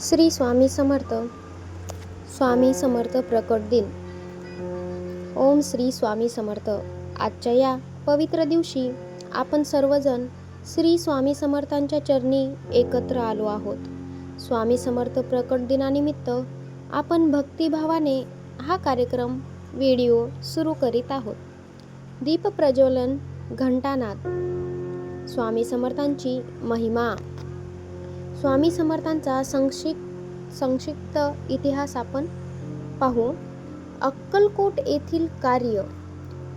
श्री स्वामी समर्थ. स्वामी समर्थ प्रकट दिन. ओम श्री स्वामी समर्थ. आजच्या या पवित्र दिवशी आपण सर्वजण श्री स्वामी समर्थांच्या चरणी एकत्र आलो आहोत. स्वामी समर्थ प्रकट दिनानिमित्त आपण भक्तिभावाने हा कार्यक्रम व्हिडिओ सुरू करीत आहोत. दीप प्रज्वलन, घंटानाद. स्वामी समर्थांची महिमा. स्वामी समर्थांचा संक्षिप्त इतिहास आपण पाहू. अक्कलकोट येथील कार्य.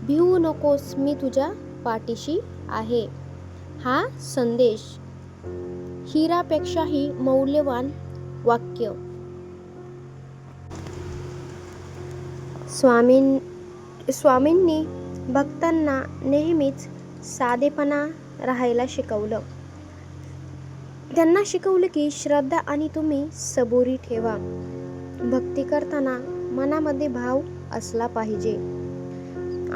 भिवू नकोस, मी तुझ्या पाठीशी आहे. हा संदेश हिरापेक्षाही मौल्यवान वाक्य. स्वामींनी भक्तांना नेहमीच साधेपणा राहायला शिकवलं. त्यांना शिकवलं की श्रद्धा आणि तुम्ही सबुरी ठेवा. भक्ती करताना मनामध्ये भाव असला पाहिजे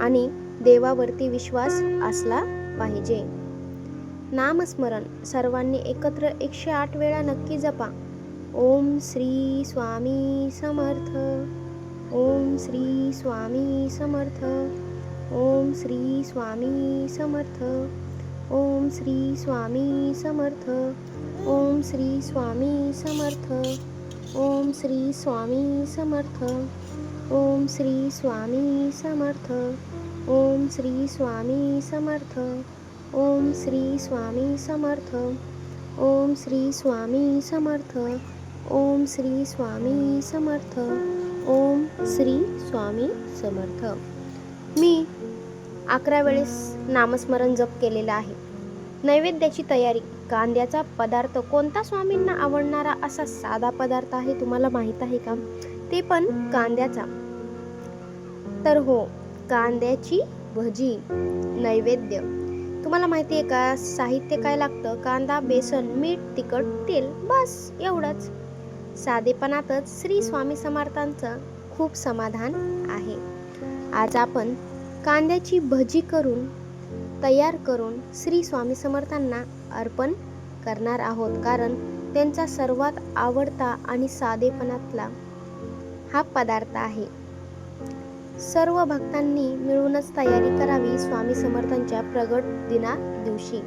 आणि देवावरती विश्वास असला पाहिजे. नामस्मरण सर्वांनी एकत्र 108 वेळा नक्की जपा. ओम श्री स्वामी समर्थ. ओम श्री स्वामी समर्थ. ओम श्री स्वामी समर्थ. ओम श्री स्वामी समर्थ. ओम श्री स्वामी समर्थ. ओम श्री स्वामी समर्थ. ओम श्री स्वामी समर्थ. ओम श्री स्वामी समर्थ. ओम श्री स्वामी समर्थ. ओम श्री स्वामी समर्थ. ओम श्री स्वामी समर्थ. ओम श्री स्वामी समर्थ. मी 11 वेळेस नामस्मरण जप केलेला आहे. नैवेद्याची तयारी. कांद्याचा पदार्थ कोणता स्वामींना आवडणारा असा साधा पदार्थ आहे तुम्हाला माहित आहे का? ते पण कांद्याचा. तर हो, कांद्याची भजी. नैवेद्य तुम्हाला माहिती आहे का? साहित्य काय लागतं? कांदा, बेसन, मीठ, तिखट, तेल, बस एवढंच. साधेपणातच श्री स्वामी समर्थांचं खूप समाधान आहे. आज आपण कांद्याची भजी तयार करून श्री स्वामी समर्थांना अर्पण करणार आहोत, कारण त्यांचा सर्वात आवडता आणि साधेपणातला हा पदार्थ आहे. सर्व भक्तांनी मिळूनच तयारी करावी स्वामी समर्थांच्या प्रगट दिना दिवशी.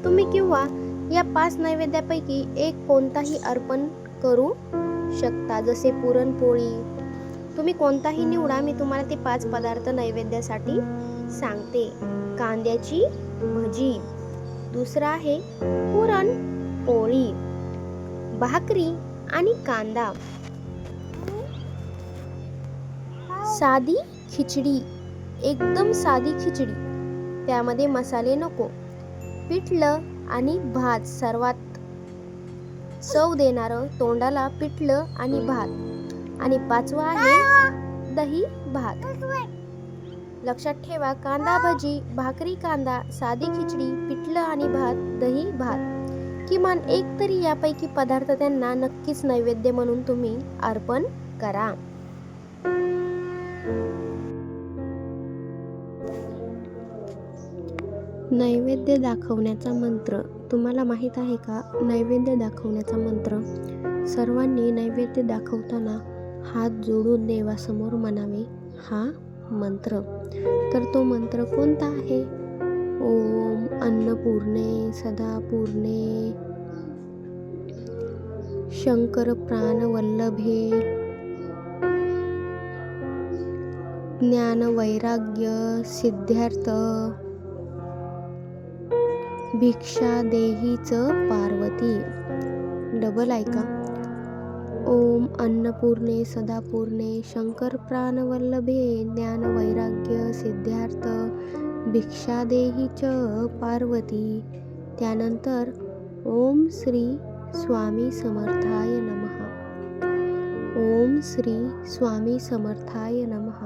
तुम्ही किंवा या 5 नैवेद्यापैकी एक कोणताही अर्पण करू शकता, जसे पुरणपोळी. तुम्ही कोणताही निवडा. मी तुम्हाला ते 5 पदार्थ नैवेद्यासाठी सांगते. कांद्याची भजी. दुसरा आहे पुरणपोळी, भाकरी आणि कांदा. साधी खिचडी. एकदम साधी खिचडी, त्यामध्ये मसाले नको. पिठलं आणि भात. सर्वात चव देणारं, तोंडाला पिठलं आणि भात. आणि 5वा आहे दही भात. लक्षात ठेवा, कांदा भजी, भाकरी, कांदा, साधी खिचडी, पिठलं आणि भात, दही भात. किमान एक तरी यापैकी पदार्थ त्यांना नक्कीच नैवेद्य म्हणून तुम्ही अर्पण करा. नैवेद्य दाखवण्याचा मंत्र तुम्हाला माहीत आहे का? नैवेद्य दाखवण्याचा मंत्र. सर्वांनी नैवेद्य दाखवताना हात जोडून देवासमोर म्हणावे हा मंत्र. तर तो मंत्र कोणता आहे? ओम अन्नपूर्णे सदापूर्णे शंकर प्राणवल्लभे ज्ञान वैराग्य सिद्धार्थ भिक्षा देहीच पार्वती. डबल ऐका. ओम अन्नपूर्णे सदापूर्णे शंकर प्राणवल्लभे ज्ञान वैराग्य सिद्धार्थ भिक्षा देही च पार्वती. त्यानंतर ओम श्री स्वामी समर्थाय नमः. ओम श्री स्वामी समर्थाय नमः.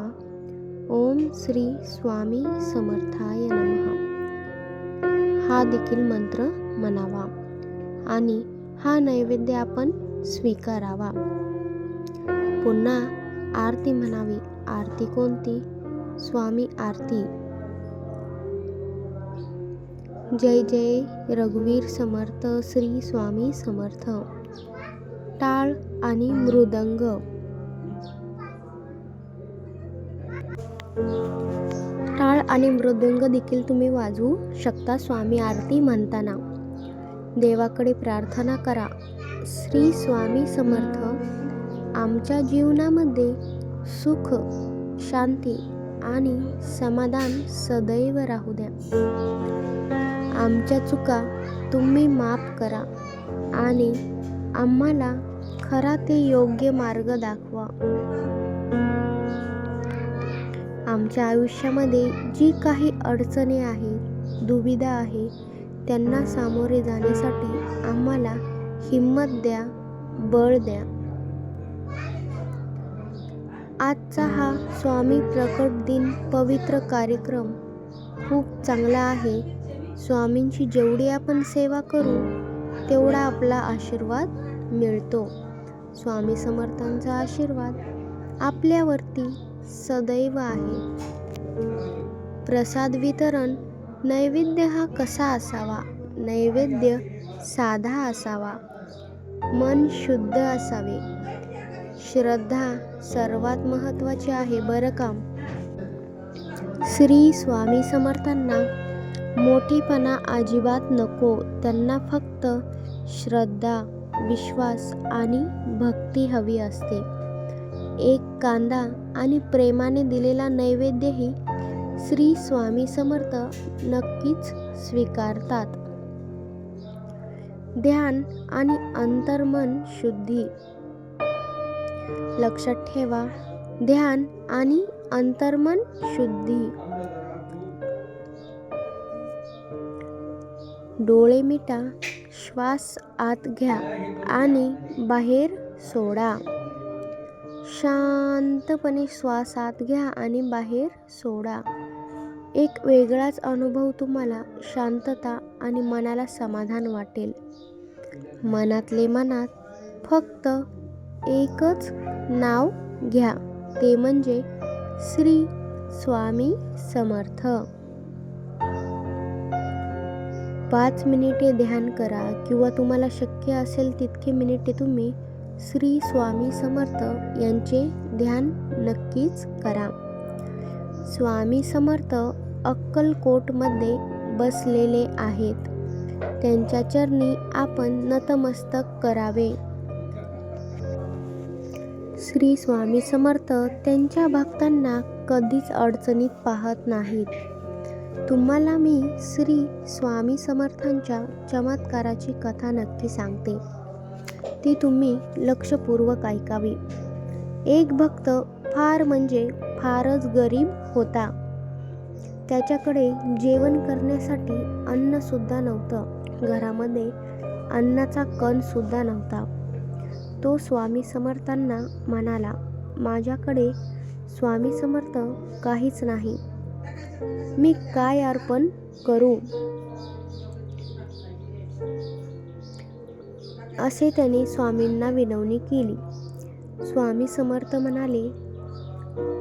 ओम श्री स्वामी समर्थाय नमः. हा देखील मंत्र म्हणावा आणि हा नैवेद्य आपण स्वीकारावा. पुन्हा आरती म्हणावी. आरती कोणती? स्वामी आरती. जय जय रघुवीर समर्थ श्री स्वामी समर्थ. टाळ आणि मृदंग. टाळ आणि मृदंग देखील तुम्ही वाजवू शकता स्वामी आरती म्हणताना. देवाकडे प्रार्थना करा, श्री स्वामी समर्थ, आमच्या जीवनामध्ये सुख, शांती आणि समाधान सदैव राहू द्या. आमच्या चुका तुम्ही माफ करा आणि आम्हाला खरा ते योग्य मार्ग दाखवा. आमच्या आयुष्यामध्ये जी काही अडचणी आहेत, दुविधा आहे, त्यांना सामोरे जाण्यासाठी आम्हाला हिम्मत द्या, बळ द्या. आजचा हा स्वामी प्रकट दिन पवित्र कार्यक्रम खूप चांगला आहे. स्वामींची जेवढी आपण सेवा करू तेवढा आपला आशीर्वाद मिळतो. स्वामी समर्थांचा आशीर्वाद आपल्यावरती सदैव आहे. प्रसाद वितरण. नैवेद्य हा कसा असावा? नैवेद्य साधा असावा, मन शुद्ध असावे. श्रद्धा सर्वात महत्त्वाची आहे बरं का. श्री स्वामी समर्थांना मोठेपणा अजिबात नको. त्यांना फक्त श्रद्धा, विश्वास आणि भक्ती हवी असते. एक कांदा आणि प्रेमाने दिलेला नैवेद्यही श्री स्वामी समर्थ नक्कीच स्वीकारतात. ध्यान आणि अंतर्मन शुद्धी. लक्षात ठेवा, ध्यान आणि अंतर्मन शुद्धी. डोळे मिटा, श्वास आत घ्या आणि बाहेर सोडा. शांतपणे श्वास आत घ्या आणि बाहेर सोडा. एक वेगळाच अनुभव, तुम्हाला शांतता आणि मनाला समाधान वाटेल. मनातले मनात फक्त एकच नाव घ्या, ते म्हणजे श्री स्वामी समर्थ. 5 मिनिटे ध्यान करा किंवा तुम्हाला शक्य असेल तितके मिनिटे तुम्ही श्री स्वामी समर्थ यांचे ध्यान नक्कीच करा. स्वामी समर्थ अक्कलकोटमध्ये बसलेले आहेत. त्यांच्या चरणी आपण नतमस्तक करावे. श्री स्वामी समर्थ त्यांच्या भक्तांना कधीच अडचणीत पाहत नाहीत. तुम्हाला मी श्री स्वामी समर्थांच्या चमत्काराची कथा नक्की सांगते. ती तुम्ही लक्षपूर्वक ऐकावी. एक भक्त फार म्हणजे फारच गरीब होता. त्याच्याकडे जेवण करण्यासाठी अन्नसुद्धा नव्हतं. घरामध्ये अन्नाचा कणसुद्धा नव्हता. तो स्वामी समर्थांना म्हणाला, माझ्याकडे स्वामी समर्थ काहीच नाही, मी काय अर्पण करू? असे त्याने स्वामींना विनवणी केली. स्वामी समर्थ म्हणाले,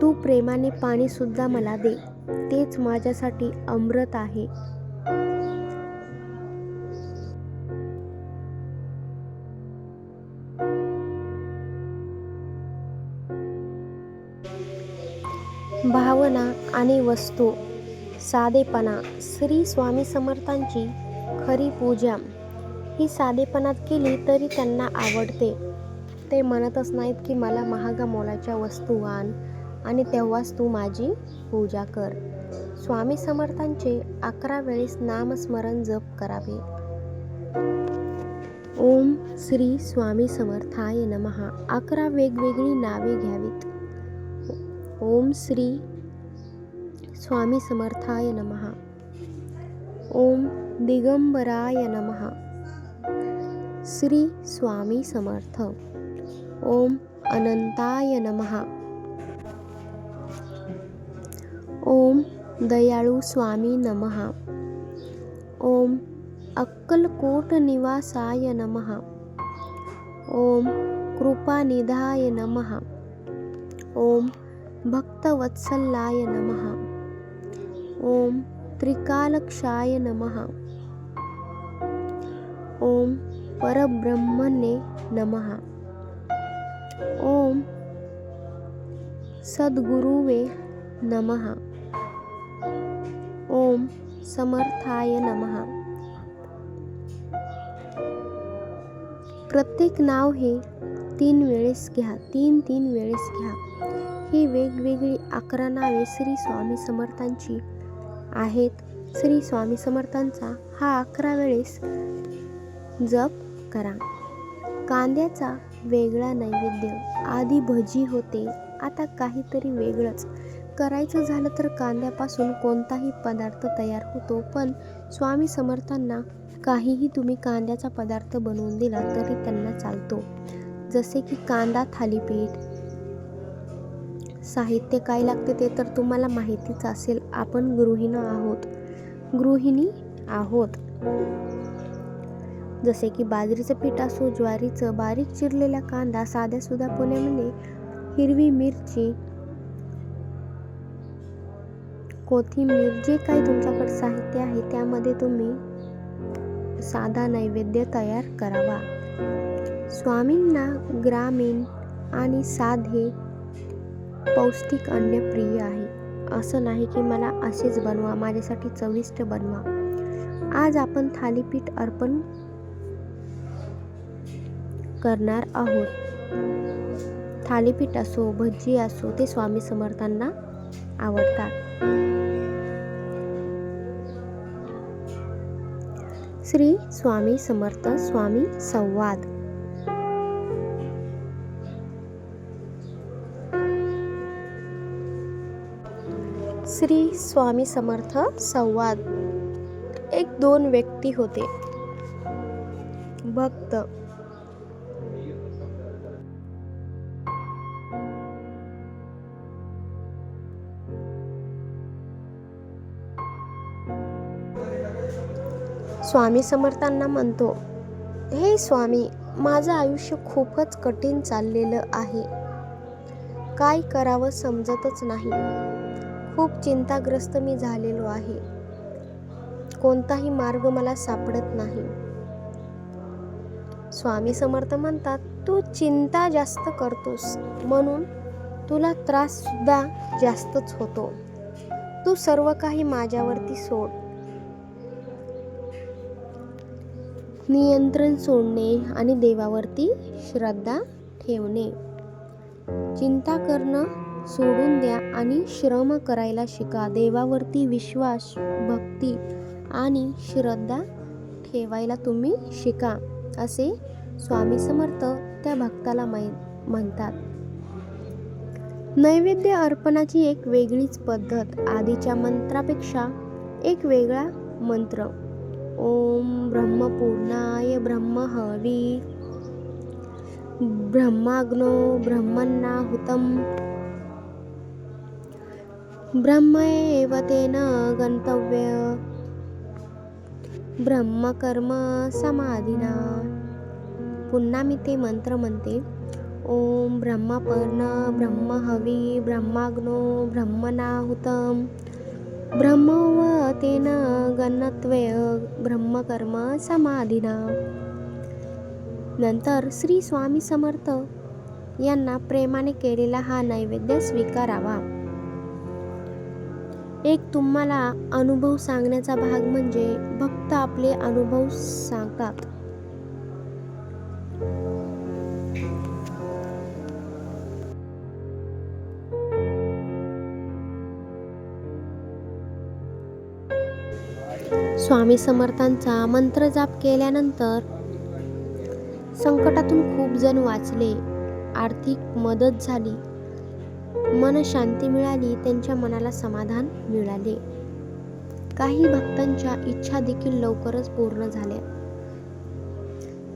तू प्रेमाने पाणी सुद्धा मला दे, तेच माझ्यासाठी अमृत आहे. भावना आणि वस्तू. साधेपणा. श्री स्वामी समर्थांची खरी पूजा ही साधेपणात केली तरी त्यांना आवडते. ते म्हणतच नाहीत की मला महागा मोलाच्या वस्तू आण आणि तेव्हाच तू माझी पूजा कर. स्वामी समर्थांचे 11 वेळेस नामस्मरण जप करावे. ओम श्री स्वामी समर्थाय नमः 11 वेगवेगळी नावे घ्यावीत. ओम श्री स्वामी समर्थाय नमः. ओम दिगंबराय नमः. श्री स्वामी समर्थ. ओम अनंताय नमः. ओम दयाळू स्वामी नमः. ओम अक्कलकोट निवासाय नमः. ओम कृपानिधाय नमः. ओम भक्तवत्सलाय नमः. ओम त्रिकालक्षाय नमः. ओम परब्रह्मणे नमः. ओम सद्गुरुवे नमः. ओम समर्थाय नमः. प्रत्येक नाव हे 3 वेळेस घ्या. 3 वेळेस घ्या. ही वेगवेगळी 11 नावे श्री स्वामी समर्थांची आहेत. श्री स्वामी समर्थांचा हा 11 वेळेस जप करा. कांद्याचा वेगळा नैवेद्य. आधी भजी होते, आता काहीतरी वेगळंच करायचं झालं तर कांद्यापासून कोणताही पदार्थ तयार होतो. पण स्वामी समर्थांना काहीही तुम्ही कांद्याचा पदार्थ बनवून दिला तरी त्यांना चालतो. जसे की कांदा थालीपीठ. साहित्य काय लागते ते तर तुम्हाला माहितीच असेल. आपण गृहिणी आहोत. जसे की बाजरीचं पीठ असो, ज्वारीचं, बारीक चिरलेला कांदा, साध्या सुध्या पोह्यामध्ये हिरवी मिरची, कोथिंबीर, जे काही तुमच्याकडे साहित्य आहे त्यामध्ये तुम्ही साधा नैवेद्य तयार करावा. स्वामींना ग्रामीण आणि साधे पौष्टिक अन्न प्रिय आहे. असं नाही की मला असेच बनवा, माझ्यासाठी चविष्ट बनवा. आज आपण थालीपीठ अर्पण करणार आहोत. थालीपीठ असो, भजी असो, ते स्वामी समर्थांना आवडतात. श्री स्वामी समर्थ स्वामी संवाद. श्री स्वामी समर्थ संवाद. 1-2 व्यक्ती होते. भक्त. स्वामी समर्थांना म्हणतो, हे स्वामी, माझं आयुष्य खूपच कठीण चाललेलं आहे. काय करावं समजतच नाही. खूप चिंताग्रस्त मी झालेलो आहे. कोणताही मार्ग मला सापडत नाही. स्वामी समर्थ म्हणतात, तू चिंता जास्त करतोस म्हणून तुला त्रास सुद्धा जास्तच होतो. तू सर्व काही माझ्यावरती सोड. नियंत्रण सोडणे आणि देवावरती श्रद्धा ठेवणे. चिंता करणं सोडून द्या आणि श्रम करायला शिका. देवावरती विश्वास, भक्ती आणि श्रद्धा ठेवायला तुम्ही शिका, असे स्वामी समर्थ त्या भक्ताला म्हणतात. नैवेद्य अर्पणाची एक वेगळीच पद्धत. आधीच्या मंत्रापेक्षा एक वेगळा मंत्र. ओम ब्रह्मपूर्णाय ब्रह्महवी ब्रह्माग्नो ब्रह्मन्नाहुतं ब्रह्मैव तेन गन्तव्य ब्रह्मकर्म समाधिना. पुन्हा मी ते मंत्र म्हणते. ओम ब्रह्मपूर्ण ब्रह्महवी ब्रह्माग्नो ब्रह्मन्नाहुतं ब्रह्मैव तेन गन्तव्य ब्रह्मकर्म समाधिना. नंतर श्री स्वामी समर्थ यांना प्रेमाने केलेला हा नैवेद्य स्वीकारावा. एक तुम्हाला अनुभव सांगण्याचा भाग म्हणजे भक्त आपले अनुभव सांगतात. स्वामी समर्थांचा मंत्र जाप केल्यानंतर संकटातून खूप जण वाचले. आर्थिक मदत झाली, मनशांती मिळाली, त्यांच्या मनाला समाधान मिळाले. काही भक्तांच्या इच्छा देखील लवकरच पूर्ण झाल्या.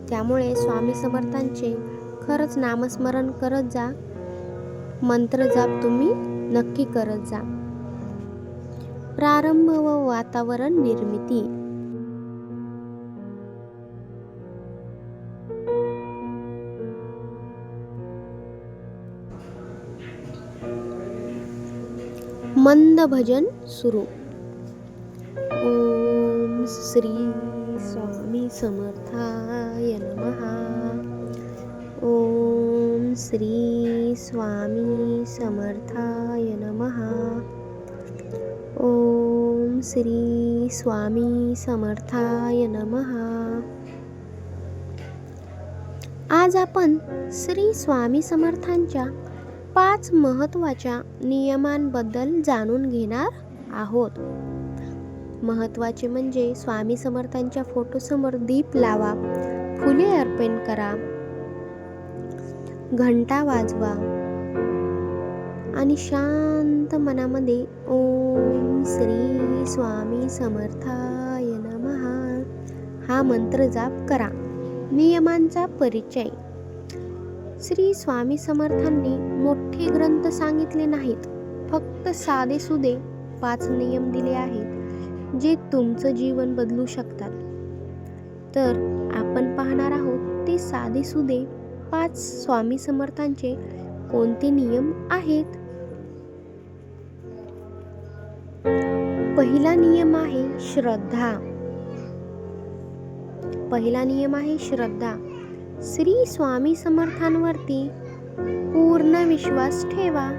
त्यामुळे स्वामी समर्थांचे खरंच नामस्मरण करत जा. मंत्र जाप तुम्ही नक्की करत जा. प्रारंभ व वातावरण निर्मिती. मंद भजन सुरू. ओम श्री स्वामी समर्थाय नमः. ओम श्री स्वामी समर्थाय नमः. ओम श्री स्वामी समर्थाय नमः. आज आपण श्री स्वामी समर्थांच्या 5 महत्त्वाच्या नियमांबद्दल जाणून घेणार आहोत. महत्त्वाचे म्हणजे स्वामी समर्थांच्या फोटोसमोर दीप लावा, फुले अर्पण करा, घंटा वाजवा आणि शांत मनामध्ये ओम श्री स्वामी समर्थाय नमः हा मंत्र जाप करा. नियमांचा परिचय. श्री स्वामी समर्थांनी मोठे ग्रंथ सांगितले नाहीत, फक्त साधेसुधे 5 नियम दिले आहेत जे तुमचं जीवन बदलू शकतात. तर आपण पाहणार आहोत ते साधेसुधे 5 स्वामी समर्थांचे कोणते नियम आहेत. पहिला नियम आहे श्रद्धा. श्री स्वामी समर्थांवरती पूर्ण विश्वास ठेवा.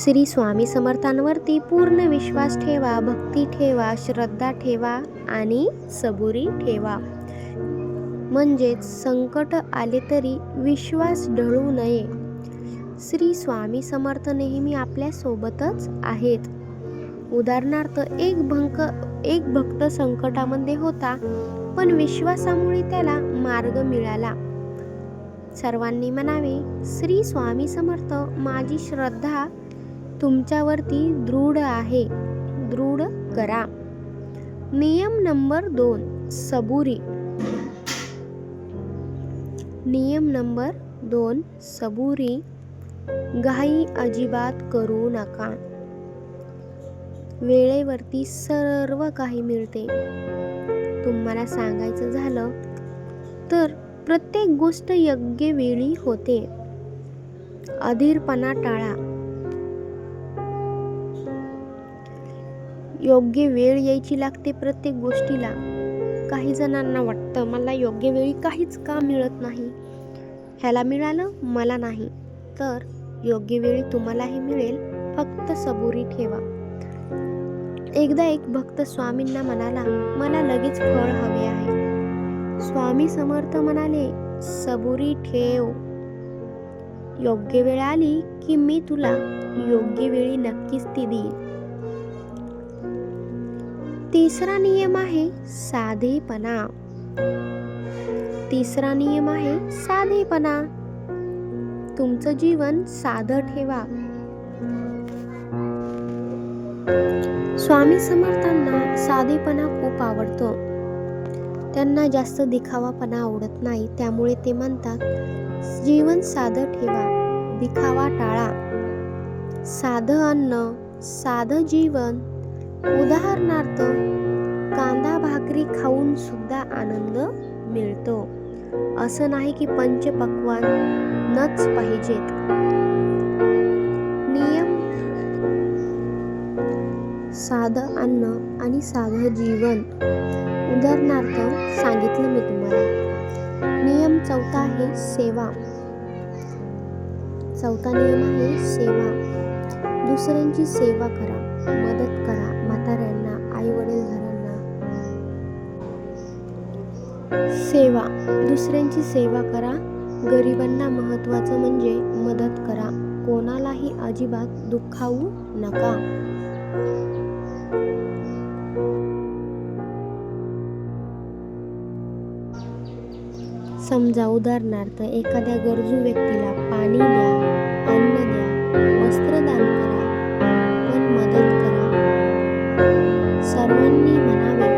श्री स्वामी समर्थांवरती पूर्ण विश्वास ठेवा, भक्ती ठेवा, श्रद्धा ठेवा आणि सबुरी ठेवा. म्हणजेच संकट आले तरी विश्वास ढळू नये. श्री स्वामी समर्थ नेहमी आपल्या सोबतच आहेत. उदाहरणार्थ एक भक्त संकटामध्ये होता, पण विश्वासामुळे त्याला मार्ग मिळाला. सर्वांनी म्हणावे, श्री स्वामी समर्थ, माझी श्रद्धा तुमच्यावरती दृढ आहे, दृढ करा. नियम नंबर 2 सबुरी. सबुरी. घाई अजिबात करू नका. वेळेवरती सर्व काही मिळते. तुम्हाला सांगायचं झालं तर प्रत्येक गोष्ट योग्य वेळी होते. अधीरपणा टाळा. योग्य वेळ यायची लागते प्रत्येक गोष्टीला. काही जणांना वाटतं मला योग्य वेळी काहीच का मिळत नाही, ह्याला मिळालं मला नाही. तर योग्य वेळी तुम्हालाही मिळेल, फक्त सबुरी ठेवा. एकदा एक भक्त स्वामींना म्हणाला, मला लगेच फळ हवे आहे. स्वामी समर्थ म्हणाले, सबुरी ठेव. योग्य वेळ आली की मी तुला योग्य वेळी नक्कीच ती देईन. तिसरा नियम आहे साधेपणा. तुमचं जीवन साधं ठेवा. स्वामी समर्थांना साधेपणा खूप आवडतो. त्यांना जास्त दिखावापणा आवडत नाही. त्यामुळे ते म्हणतात, जीवन साधं ठेवा, दिखावा टाळा. साधं अन्न, साधं जीवन. उदाहरणार्थ कांदा भाकरी खाऊन सुद्धा आनंद मिळतो. असं नाही की पंचपक्वान्नच पाहिजेत. नियम साधं अन्न आणि साधं जीवन. उदाहरणार्थ सांगितलं मी तुम्हाला. नियम 4 आहे सेवा. नियम आहे सेवा. दुसऱ्यांची सेवा करा, मदत करा. म्हाताऱ्यांना, आई वडीलधाऱ्यांना सेवा. दुसऱ्यांची सेवा करा. गरिबांना महत्त्वाचं म्हणजे मदत करा. कोणालाही अजिबात दुखावू नका. समजा उदाहरणार्थ एखाद्या गरजू व्यक्तीला पाणी द्या, अन्न द्या, वस्त्रदान करा, पण मदत करा. सर्वांनी म्हणावे,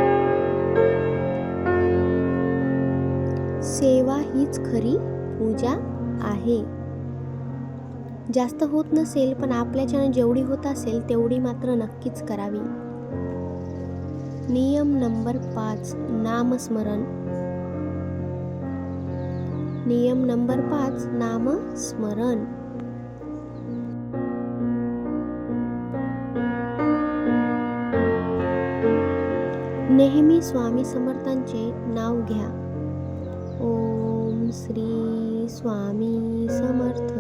सेवा हीच खरी पूजा आहे. जास्त होत नसेल पण आपल्याच्यानं जेवढी होत असेल तेवढी मात्र नक्कीच करावी. नियम नंबर 5 नामस्मरण. नामस्मरण. नेहमी स्वामी समर्थांचे नाव घ्या. ओम श्री स्वामी समर्थ.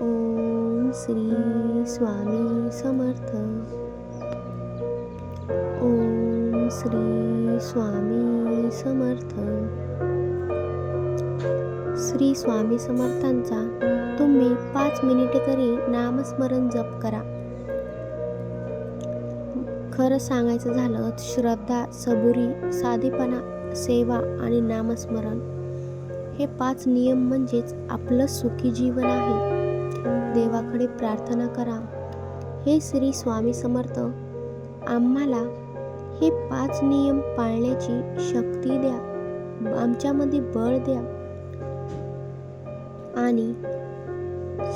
ओम श्री स्वामी समर्थ. ओम श्री स्वामी समर्थ. श्री स्वामी समर्थांचा तुम्ही 5 मिनिटे तरी नामस्मरण जप करा. खरं सांगायचं झालं, श्रद्धा, सबुरी, साधेपणा, सेवा आणि नामस्मरण हे 5 नियम म्हणजेच आपलं सुखी जीवन आहे. देवाकडे प्रार्थना करा, हे श्री स्वामी समर्थ आम्हाला हे 5 नियम पाळण्याची शक्ती द्या, आमच्यामध्ये बळ द्या. आणि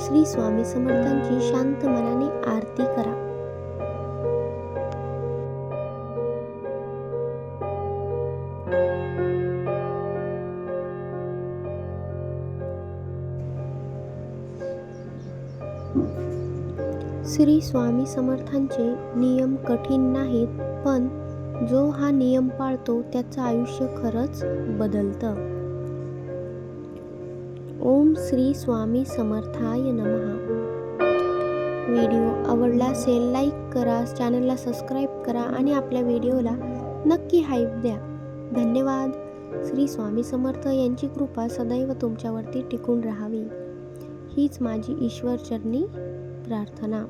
श्री स्वामी समर्थांची शांत मनाने आरती करा. श्री स्वामी समर्थांचे नियम कठीण नाहीत, पण जो हा नियम पाळतो त्याचं आयुष्य खरंच बदलतं. ओम श्री स्वामी समर्थाय नमः. व्हिडिओ आवडला असेल लाईक करा, चॅनलला सबस्क्राईब करा आणि आपल्या व्हिडिओला नक्की हाईप द्या. धन्यवाद. श्री स्वामी समर्थ यांची कृपा सदैव तुमच्यावरती टिकून राहावी हीच माझी ईश्वर चरणी प्रार्थना.